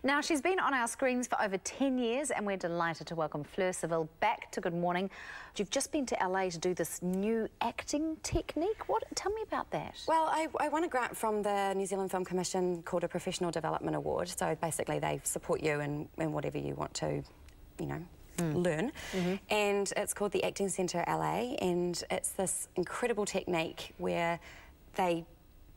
Now, she's been on our screens for over 10 years and we're delighted to welcome Fleur Saville back to Good Morning. You've just been to LA to do this new acting technique. Tell me about that. Well, I won a grant from the New Zealand Film Commission called a Professional Development Award. So basically they support you in whatever you want to, you know, learn. And it's called the Acting Centre LA, and it's this incredible technique where they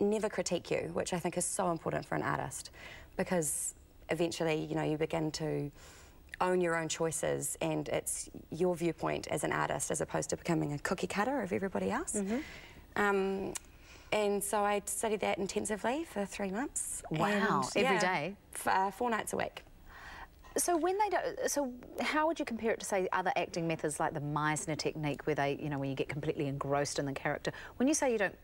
never critique you, which I think is so important for an artist, because eventually, you know, you begin to own your own choices and it's your viewpoint as an artist as opposed to becoming a cookie cutter of everybody else. And so I studied that intensively for 3 months. Wow, and, every day? 4 nights a week. So how would you compare it to, say, other acting methods like the Meisner technique, where they, you know, where you get completely engrossed in the character? When you say you don't,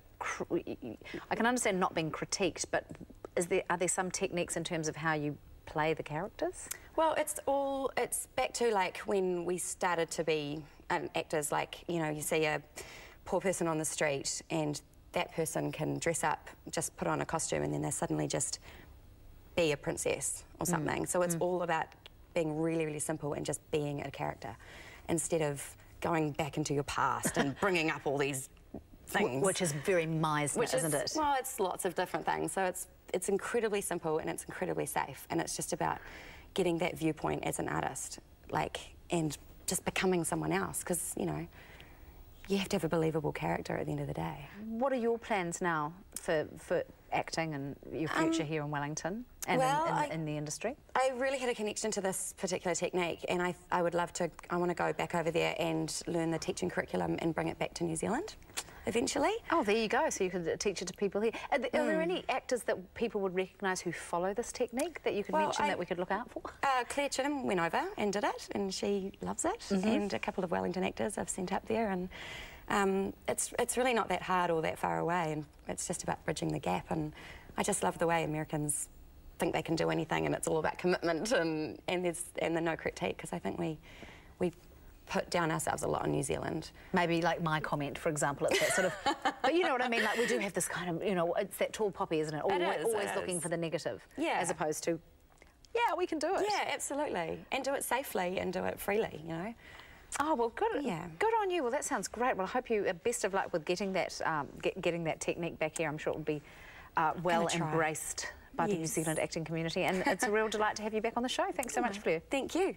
I can understand not being critiqued, but are there some techniques in terms of how you play the characters? Well, it's back to like when we started to be actors. Like, you know, you see a poor person on the street and that person can dress up, just put on a costume, and then they suddenly just be a princess or something. So it's all about being really, really simple and just being a character instead of going back into your past and bringing up all these things. Which is very Meisner, isn't it? Well, it's lots of different things. So it's incredibly simple and it's incredibly safe, and it's just about getting that viewpoint as an artist, like, and just becoming someone else, because, you know, you have to have a believable character at the end of the day. What are your plans now for acting and your future here in Wellington and in the industry? I really had a connection to this particular technique, and I would love to, I want to go back over there and learn the teaching curriculum and bring it back to New Zealand eventually. Oh, there you go. So you could teach it to people here. Are there any actors that people would recognise who follow this technique that you could mention that we could look out for? Claire Chittum went over and did it, and she loves it. And a couple of Wellington actors I've sent up there, and it's really not that hard or that far away, and it's just about bridging the gap. And I just love the way Americans think they can do anything, and it's all about commitment and the no critique, because I think we put down ourselves a lot in New Zealand. Maybe like my comment, for example, it's that sort of, but you know what I mean, like we do have this kind of, you know, it's that tall poppy, isn't it? Always looking for the negative, as opposed to, yeah, we can do it. Yeah, absolutely, and do it safely and do it freely, you know. Oh, well, good. Yeah. Good on you. Well, that sounds great. Well, I hope you best of luck with getting that getting that technique back here. I'm sure it will be well embraced by the New Zealand acting community, and it's a real delight to have you back on the show. Thanks so much, Fleur. Thank you.